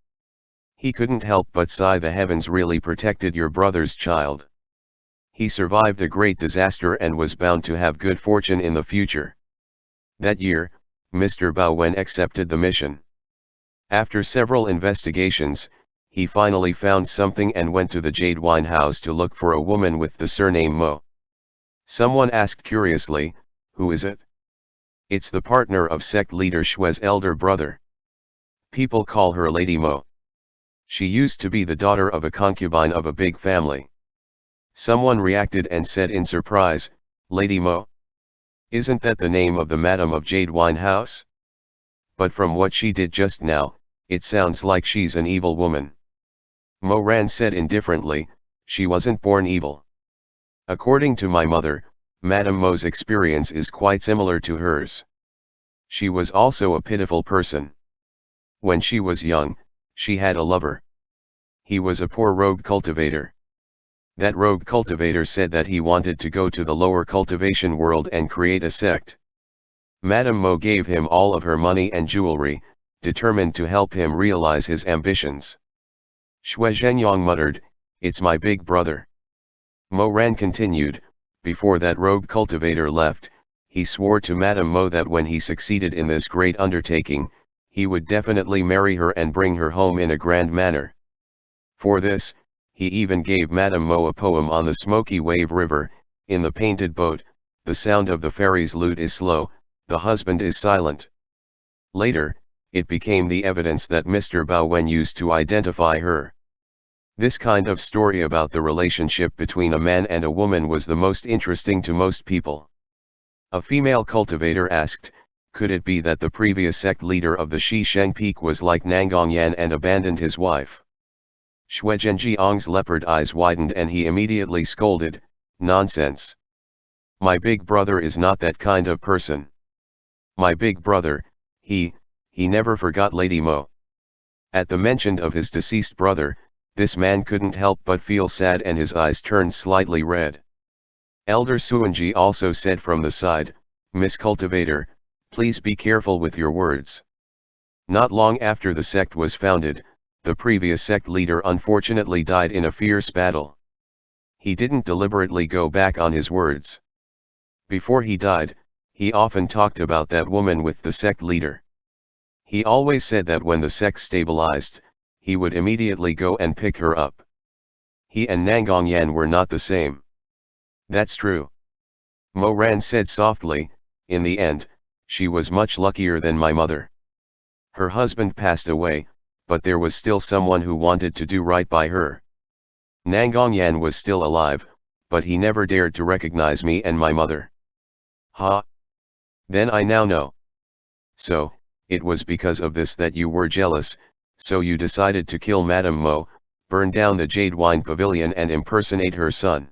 Speaker 1: He couldn't help but sigh, the heavens really protected your brother's child. He survived a great disaster and was bound to have good fortune in the future. That year, Mr. Bao Wen accepted the mission. After several investigations, he finally found something and went to the Jade Wine House to look for a woman with the surname Mo. Someone asked curiously, "Who is it?" "It's the partner of sect leader Xue's elder brother. People call her Lady Mo. She used to be the daughter of a concubine of a big family." Someone reacted and said in surprise, "Lady Mo? Isn't that the name of the Madam of Jade Wine House? But from what she did just now, it sounds like she's an evil woman." Mo Ran said indifferently, "She wasn't born evil. According to my mother, Madame Mo's experience is quite similar to hers. She was also a pitiful person. When she was young, she had a lover. He was a poor rogue cultivator. That rogue cultivator said that he wanted to go to the lower cultivation world and create a sect. Madame Mo gave him all of her money and jewelry, determined to help him realize his ambitions." Xue Zhenyang muttered, "It's my big brother." Mo Ran continued, "Before that rogue cultivator left, he swore to Madame Mo that when he succeeded in this great undertaking, he would definitely marry her and bring her home in a grand manner. For this, he even gave Madame Mo a poem on the smoky wave river, in the painted boat, the sound of the ferry's lute is slow, the husband is silent. Later, it became the evidence that Mr. Bao Wen used to identify her. This kind of story about the relationship between a man and a woman was the most interesting to most people. A female cultivator asked, could it be that the previous sect leader of the Shisheng Peak was like Nangongyan and abandoned his wife? Xuezhenjiang's leopard eyes widened and he immediately scolded, nonsense. My big brother is not that kind of person. My big brother, he never forgot Lady Mo. At the mention of his deceased brother, this man couldn't help but feel sad and his eyes turned slightly red. Elder Suanji also said from the side, Miss Cultivator, please be careful with your words. Not long after the sect was founded, the previous sect leader unfortunately died in a fierce battle. He didn't deliberately go back on his words. Before he died, he often talked about that woman with the sect leader. He always said that when the sect stabilized, he would immediately go and pick her up. He and Nangongyan were not the same. That's true. Mo Ran said softly, in the end, she was much luckier than my mother. Her husband passed away, but there was still someone who wanted to do right by her. Nangongyan was still alive, but he never dared to recognize me and my mother. Ha! Then I now know. So, it was because of this that you were jealous, so you decided to kill Madame Mo, burn down the Jade Wine Pavilion and impersonate her son.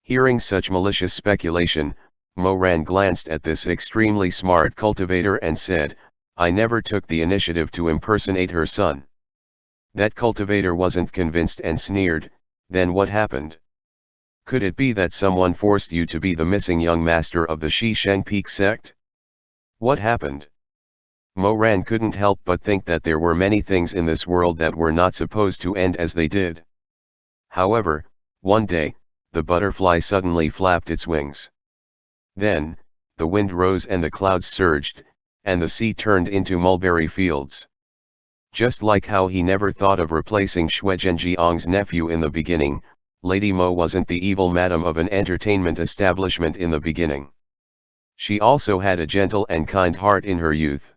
Speaker 1: Hearing such malicious speculation, Mo Ran glanced at this extremely smart cultivator and said, I never took the initiative to impersonate her son. That cultivator wasn't convinced and sneered, then what happened? Could it be that someone forced you to be the missing young master of the Shisheng Peak sect? What happened? Mo Ran couldn't help but think that there were many things in this world that were not supposed to end as they did. However, one day, the butterfly suddenly flapped its wings. Then, the wind rose and the clouds surged, and the sea turned into mulberry fields. Just like how he never thought of replacing Xuezhenjiang's nephew in the beginning, Lady Mo wasn't the evil madam of an entertainment establishment in the beginning. She also had a gentle and kind heart in her youth.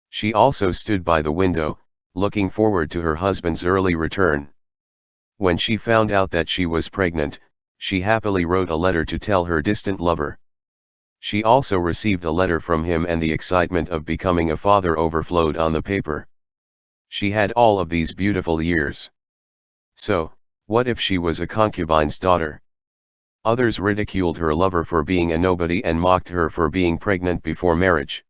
Speaker 1: She also stood by the window, looking forward to her husband's early return. When she found out that she was pregnant, she happily wrote a letter to tell her distant lover. She also received a letter from him and the excitement of becoming a father overflowed on the paper. She had all of these beautiful years. So, what if she was a concubine's daughter? Others ridiculed her lover for being a nobody and mocked her for being pregnant before marriage.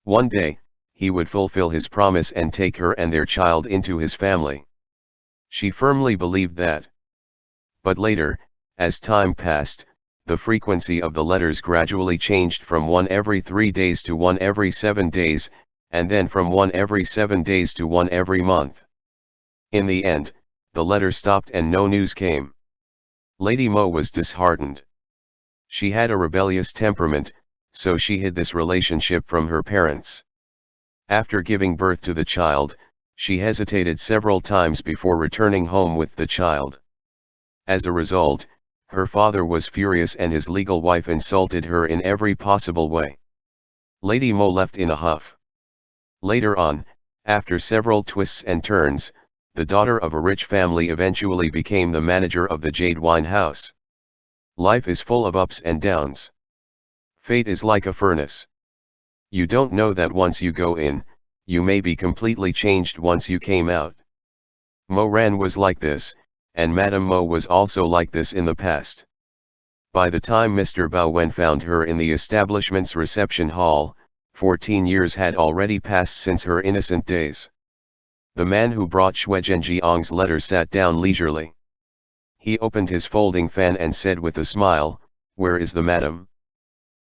Speaker 1: One day, he would fulfill his promise and take her and their child into his family. She firmly believed that. But later, as time passed, the frequency of the letters gradually changed from one every 3 days to one every 7 days, and then from one every 7 days to one every month. In the end, the letter stopped and no news came. Lady Mo was disheartened. She had a rebellious temperament, so she hid this relationship from her parents. After giving birth to the child, she hesitated several times before returning home with the child. As a result, her father was furious and his legal wife insulted her in every possible way. Lady Mo left in a huff. Later on, after several twists and turns, the daughter of a rich family eventually became the manager of the Jade Wine House. Life is full of ups and downs. Fate is like a furnace. You don't know that once you go in, you may be completely changed once you came out. Mo Ran was like this, and Madame Mo was also like this in the past. By the time Mr. Bao Wen found her in the establishment's reception hall, 14 years had already passed since her innocent days. The man who brought Xuezhenjiang's letter sat down leisurely. He opened his folding fan and said with a smile, "Where is the madam?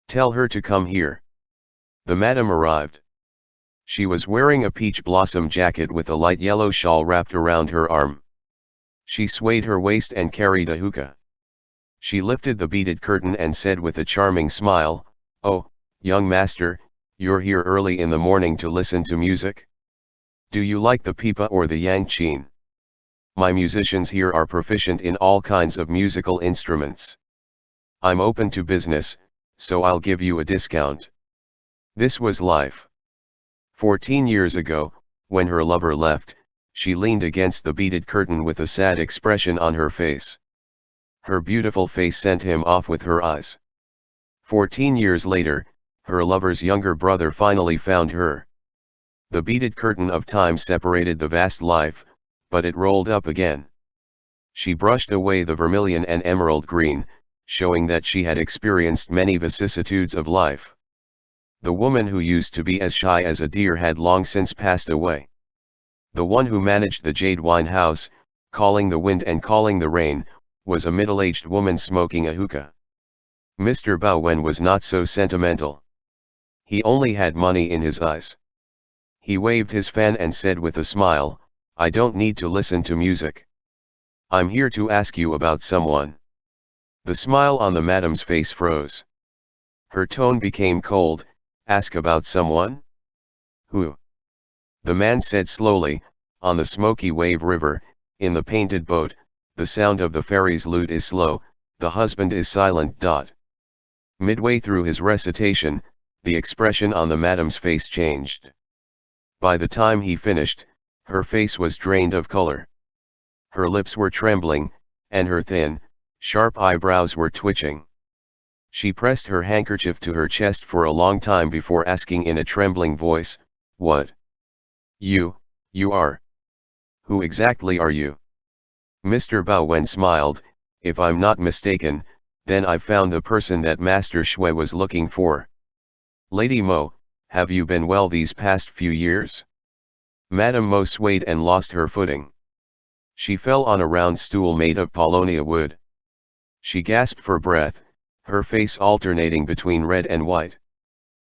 Speaker 1: Tell her to come here." The madam arrived. She was wearing a peach blossom jacket with a light yellow shawl wrapped around her arm. She swayed her waist and carried a hookah. She lifted the beaded curtain and said with a charming smile, "Oh, young master, you're here early in the morning to listen to music? Do you like the pipa or the yangqin?" My musicians here are proficient in all kinds of musical instruments. I'm open to business, so I'll give you a discount. This was life. 14 years ago, when her lover left, she leaned against the beaded curtain with a sad expression on her face. Her beautiful face sent him off with her eyes. 14 years later, her lover's younger brother finally found her. The beaded curtain of time separated the vast life, but it rolled up again. She brushed away the vermilion and emerald green, showing that she had experienced many vicissitudes of life. The woman who used to be as shy as a deer had long since passed away. The one who managed the jade wine house, calling the wind and calling the rain, was a middle-aged woman smoking a hookah. Mr. Bowen was not so sentimental. He only had money in his eyes. He waved his fan and said with a smile, "I don't need to listen to music. I'm here to ask you about someone." The smile on the madam's face froze. Her tone became cold. "Ask about someone? Who?" The man said slowly, "On the smoky wave river, in the painted boat, the sound of the ferry's lute is slow, the husband is silent. Midway through his recitation, the expression on the madam's face changed. By the time he finished, her face was drained of color. Her lips were trembling, and her thin, sharp eyebrows were twitching. She pressed her handkerchief to her chest for a long time before asking in a trembling voice, "What? You are? Who exactly are you?" Mr. Bowen smiled. "If I'm not mistaken, then I've found the person that Master Shui was looking for. Lady Mo, have you been well these past few years?" Madame Mo swayed and lost her footing. She fell on a round stool made of paulownia wood. She gasped for breath, her face alternating between red and white.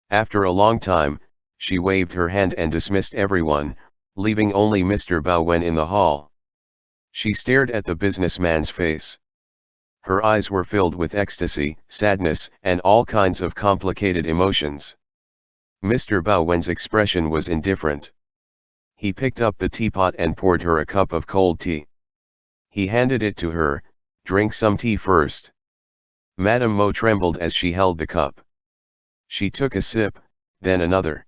Speaker 1: After a long time, she waved her hand and dismissed everyone, leaving only Mr. Bowen in the hall. She stared at the businessman's face. Her eyes were filled with ecstasy, sadness, and all kinds of complicated emotions. Mr. Bowen's expression was indifferent. He picked up the teapot and poured her a cup of cold tea. He handed it to her. "Drink some tea first." Madame Mo trembled as she held the cup. She took a sip, then another.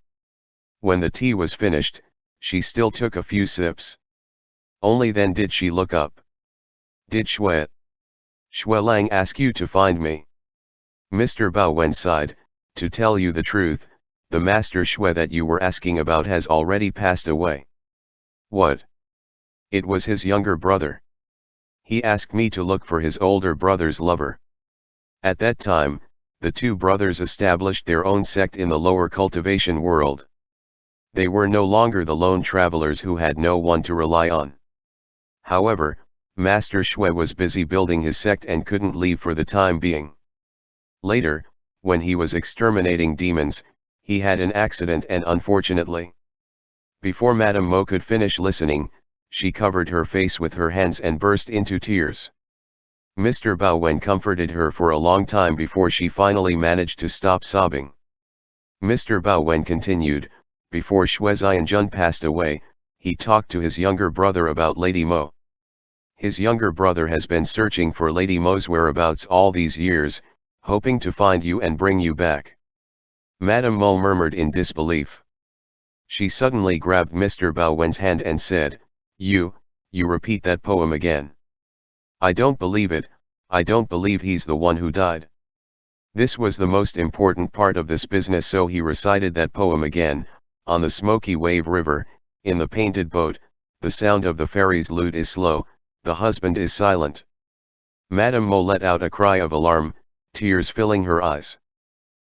Speaker 1: When the tea was finished, she still took a few sips. Only then did she look up. "Did Shui Lang ask you to find me?" Mr. Bowen sighed. "To tell you the truth, the Master Shui that you were asking about has already passed away." "What?" "It was his younger brother. He asked me to look for his older brother's lover. At that time, the two brothers established their own sect in the lower cultivation world. They were no longer the lone travelers who had no one to rely on. However, Master Shui was busy building his sect and couldn't leave for the time being. Later, when he was exterminating demons, he had an accident and unfortunately..." Before Madame Mo could finish listening, she covered her face with her hands and burst into tears. Mr. Bowen comforted her for a long time before she finally managed to stop sobbing. Mr. Bowen continued, "Before Shui Xianjun passed away, he talked to his younger brother about Lady Mo. His younger brother has been searching for Lady Mo's whereabouts all these years, hoping to find you and bring you back." Madame Mo murmured in disbelief. She suddenly grabbed Mr. Bowen's hand and said, You repeat that poem again. I don't believe it, I don't believe he's the one who died." This was the most important part of this business, so he recited that poem again. "On the smoky wave river, in the painted boat, the sound of the ferry's lute is slow, the husband is silent." Madame Mo let out a cry of alarm, tears filling her eyes.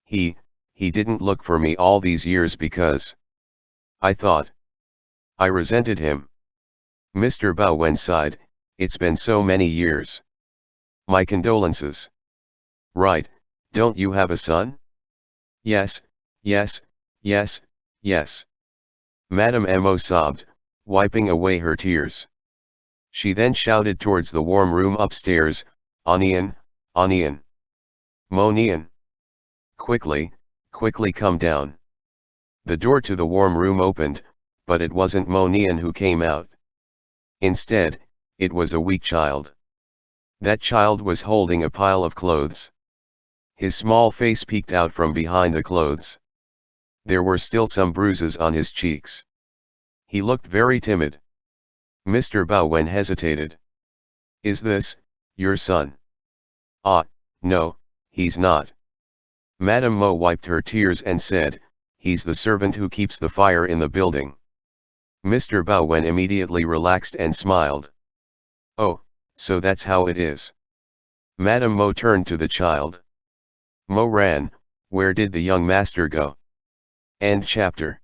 Speaker 1: He didn't look for me all these years because I thought I resented him." Mr. Bowen sighed. "It's been so many years. My condolences." "Right, don't you have a son?" Yes. Madame Mo sobbed, wiping away her tears. She then shouted towards the warm room upstairs, "Onion, Onion. Mo Nian. Quickly come down." The door to the warm room opened, but it wasn't Mo Nian who came out. Instead, it was a weak child. That child was holding a pile of clothes. His small face peeked out from behind the clothes. There were still some bruises on his cheeks. He looked very timid. Mr. Bowen hesitated. Is this your son? Ah, no, he's not. Madame Mo wiped her tears and said, he's the servant who keeps the fire in the building. Mr. Bowen immediately relaxed and smiled. Oh, so that's how it is. Madame Mo turned to the child. Mo ran. Where did the young master go? End chapter.